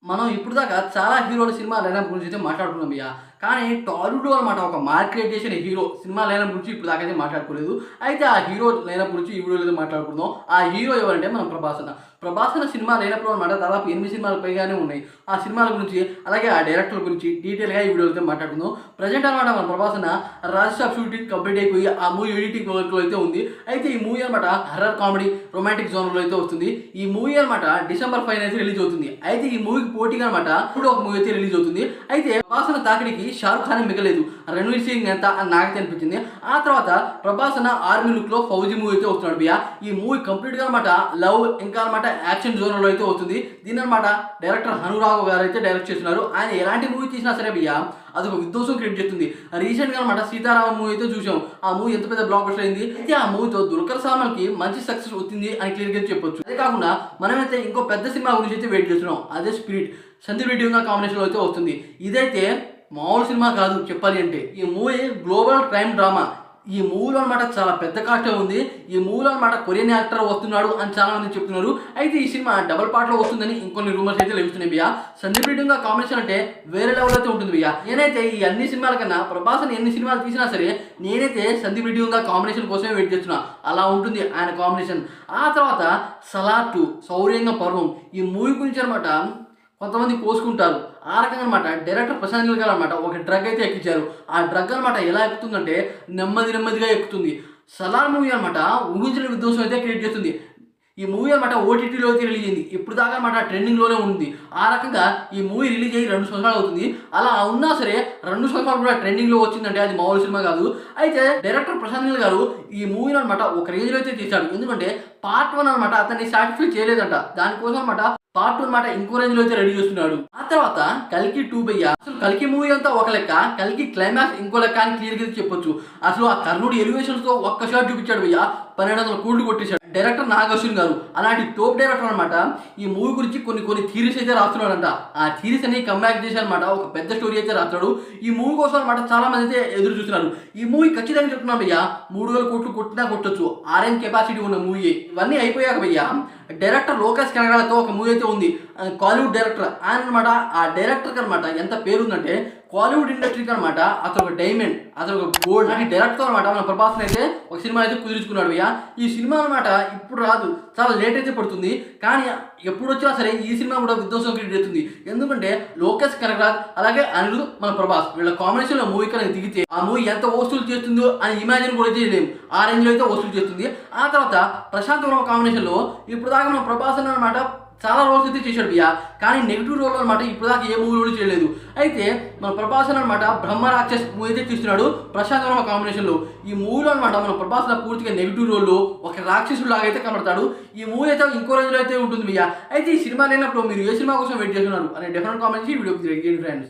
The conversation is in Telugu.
మనం ఇప్పుడు దాకా చాలా హీరోల సినిమా లైనప్ గురించి అయితే మాట్లాడుకున్నాం భయ్యా. కానీ టాలీవుడ్‌లో అనమాట ఒక మార్కెట్ చేసిన హీరో సినిమా లైనప్ గురించి ఇప్పుడు దాకా అయితే మాట్లాడుకోలేదు. అయితే ఆ హీరో లైనప్ గురించి ఈ వీడియోలో అయితే మాట్లాడుకుందాం. ఆ హీరో ఎవరంటే మన 'ప్రభాస్' అన్న. 'ప్రభాస్' అన్న సినిమా లైనప్‌లో అనమాట దాదాపు 8 సినిమాలకు పైగానే ఉన్నాయి. ఆ సినిమాల గురించి అలాగే ఆ డైరెక్టర్ గురించి డీటెయిల్‌గా ఈ వీడియోలో అయితే మాట్లాడుకుందాం. ప్రెజెంట్ అనమాట మన 'ప్రభాస్' అన్న 'రాజసాబ్' షూటింగ్ కంప్లీట్ అయిపోయి ఆ మూవీ ఎడిటింగ్ వర్క్‌లో అయితే ఉంది. అయితే ఈ మూవీ అనమాట హర్రర్ కామెడీ, రొమాంటిక్ జోనర్‌లో అయితే వస్తుంది. ఈ మూవీ అనమాట డిసెంబర్ 5 అయితే రిలీజ్ అవుతుంది. అయితే ఈ మూవీకి పోటీగా అనమాట ఇప్పుడు ఒక మూవీ అయితే రిలీజ్ అవుతుంది. అయితే 'ప్రభాస్' అన్న తాకిడికి 'షారుఖ్ ఖాన్' మిగలేదు. 'రణ్వీర్ సింగ్' ఎంత అని నాకైతే అనిపించింది. ఆ తర్వాత 'ప్రభాస్' అన్న ఆర్మీ లుక్‌లో 'ఫౌజీ' మూవీ అయితే వస్తున్నాడు భయ్యా. ఈ మూవీ కంప్లీట్‌గా అనమాట లవ్ ఇంకా అనమాట యాక్షన్ జోనర్‌లో అయితే వస్తుంది. దీన్ని అనమాట డైరెక్టర్ హనురాఘవ్ గారు అయితే డైరెక్ట్ చేస్తున్నారు. ఆయన ఎలాంటి మూవీ తీసినా సరే భయ్యా అదొక విధ్వంసం క్రియేట్ చేస్తుంది. రీసెంట్‌గా అనమాట 'సీతారామం' మూవీ అయితే చూసాం. ఆ మూవీ ఎంత పెద్ద బ్లాక్ బస్టర్ అయింది. అయితే ఆ మూవీతో దుల్కర్ సల్మాన్‌కి మంచి సక్సెస్ వచ్చింది అని క్లియర్‌గా చెప్పొచ్చు. అదే కాకుండా మనమైతే ఇంకో పెద్ద సినిమా గురించి అయితే వెయిట్ చేస్తున్నాం. అదే 'స్పిరిట్'. సందీప్ రెడ్డి కాంబినేషన్‌లో అయితే వస్తుంది. ఇదైతే మామూలు సినిమా కాదు చెప్పాలి అంటే. ఈ మూవీ గ్లోబల్ క్రైమ్ డ్రామా. ఈ మూవీలో అనమాట చాలా పెద్ద కాస్టే ఉంది. ఈ మూవీలో అనమాట కొరియన్ యాక్టర్ వస్తున్నాడు అని చాలా మంది చెప్తున్నారు. అయితే ఈ సినిమా డబుల్ పార్ట్‌లో వస్తుందని ఇంకొన్ని రూమర్స్ అయితే లభిస్తున్నాయి భయ్యా. సందీప్ రెడ్డి కాంబినేషన్ అంటే వేరే లెవెల్ అయితే ఉంటుంది భయ్యా. నేనైతే ఈ అన్ని సినిమాల కన్నా 'ప్రభాస్‌ని' ఎన్ని సినిమాలు తీసినా సరే నేనైతే సందీప్ రెడ్డి కాంబినేషన్ కోసమే వెయిట్ చేస్తున్నా. అలా ఉంటుంది ఆయన కాంబినేషన్. ఆ తర్వాత 'సలార్ 2' శౌర్యంగ పర్వం. ఈ మూవీ గురించి అనమాట కొంతమంది కోసుకుంటారు. ఆ రకంగా అనమాట డైరెక్టర్ ప్రశాంత్ నీల్ గారు అనమాట ఒక డ్రగ్ అయితే ఎక్కించారు. ఆ డ్రగ్ అనమాట ఎలా ఎక్కుతుందంటే నెమ్మదిగా ఎక్కుతుంది. 'సలార్' మూవీ అనమాట ఊహించని విధ్వంసం అయితే క్రియేట్ చేస్తుంది. ఈ మూవీ అనమాట ఓటీటీలో అయితే రిలీజ్ అయింది. ఇప్పుడు దాకా అనమాట ట్రెండింగ్‌లోనే ఉంది. ఆ రకంగా ఈ మూవీ రిలీజ్ అయ్యి 2 సంవత్సరాలు అవుతుంది. అలా ఉన్నా సరే 2 సంవత్సరాలు కూడా ట్రెండింగ్‌లో వచ్చిందంటే అది మామూలు సినిమా కాదు. అయితే డైరెక్టర్ ప్రశాంత్ నీల్ గారు ఈ మూవీని అనమాట ఒక రేంజ్‌లో అయితే తీశాడు. ఎందుకంటే పార్ట్ 1 అనమాట అతన్ని సాటిస్ఫై చేయలేదంట. దానికోసం అనమాట పార్ట్ 2 అనమాట ఇంకో రేంజ్‌లో అయితే రెడీ చేస్తున్నాడు. ఆ తర్వాత 'కల్కి 2' భయ్యా. అసలు 'కల్కి' మూవీ అంతా ఒక లెక్క, 'కల్కి' క్లైమాక్స్ ఇంకో లెక్క అని క్లియర్‌గా చెప్పొచ్చు. అసలు ఆ కర్ణుడి ఎలివేషన్స్‌తో ఒక్క షాట్ చూపించాడు భయ్యా. 1200 కోట్లు కొట్టేశాడు. డైరెక్టర్ నాగ్ అశ్విన్ గారు అలాంటి టోప్ డైరెక్టర్ అనమాట ఈ మూవీ గురించి కొన్ని థీరీస్ అయితే రాస్తున్నాడంట. ఆ థీరీస్ అన్ని కంబ్యాక్ చేసి అనమాట ఒక పెద్ద స్టోరీ అయితే రాస్తాడు. ఈ మూవీ కోసం అనమాట చాలా మంది అయితే ఎదురు చూస్తున్నారు. ఈ మూవీ ఖచ్చితంగా చెప్తున్నాను భయ్యా 3000 కోట్లు కొట్టినా కొట్టొచ్చు. ఆ రేంజ్ కెపాసిటీ ఉన్న మూవీ. ఇవన్నీ అయిపోయాక భయ్యా డైరెక్టర్ లోకేష్ కనగరాతో ఒక మూవీ అయితే ఉంది. కాలీవుడ్ డైరెక్టర్ ఆయన అనమాట. ఆ డైరెక్టర్కి అనమాట ఎంత పేరు ఉందంటే కాలీవుడ్ ఇండస్ట్రీకి అనమాట అతను ఒక డైమండ్, అతను ఒక గోల్డ్. అంటే డైరెక్టర్ అనమాట మన 'ప్రభాస్‌ని' అయితే ఒక సినిమా అయితే కుదుర్చుకున్నాడు భయ్యా. ఈ సినిమా అనమాట ఇప్పుడు రాదు, చాలా లేట్ అయితే పడుతుంది. కానీ ఎప్పుడు వచ్చినా సరే ఈ సినిమా కూడా విధ్వంసం క్రియేట్ చేస్తుంది. ఎందుకంటే లోకేష్ కనగరాజ్ అలాగే అనిరుద్ మన 'ప్రభాస్' వీళ్ళ కాంబినేషన్లో మూవీ కనుక దిగితే ఆ మూవీ ఎంత వసూలు చేస్తుందో అని ఇమాజిన్ కూడా చేయలేము. ఆ రేంజ్లో అయితే వసూలు చేస్తుంది. ఆ తర్వాత ప్రశాంత్ వర్మ కాంబినేషన్లో ఇప్పుడు దాకా మన 'ప్రభాస్' అనమాట చాలా రోల్స్ అయితే చేశాడు భయ్యా. కానీ నెగిటివ్ రోల్ అనమాట ఇప్పుడు దాకా ఏ మూవీలో చేయలేదు. అయితే మన 'ప్రభాస్' అనమాట 'బ్రహ్మ రాక్షస్' మూవీ అయితే తీస్తున్నాడు ప్రశాంత్ వర్మ కాంబినేషన్లో. ఈ మూవీలో అనమాట మన 'ప్రభాస్' పూర్తిగా నెగిటివ్ రోల్లో ఒక రాక్షసుడు లాగా అయితే కనబడతాడు. ఈ మూవీ అయితే ఇంకో రేంజ్లో అయితే ఉంటుంది భయ్యా. అయితే ఈ సినిమా లేనప్పుడు మీరు ఏ సినిమా కోసం వెయిట్ చేస్తున్నారు అనే డెఫినెట్ కామెంట్స్ ఈ వీడియోకి తెలియజేయండి ఫ్రెండ్స్.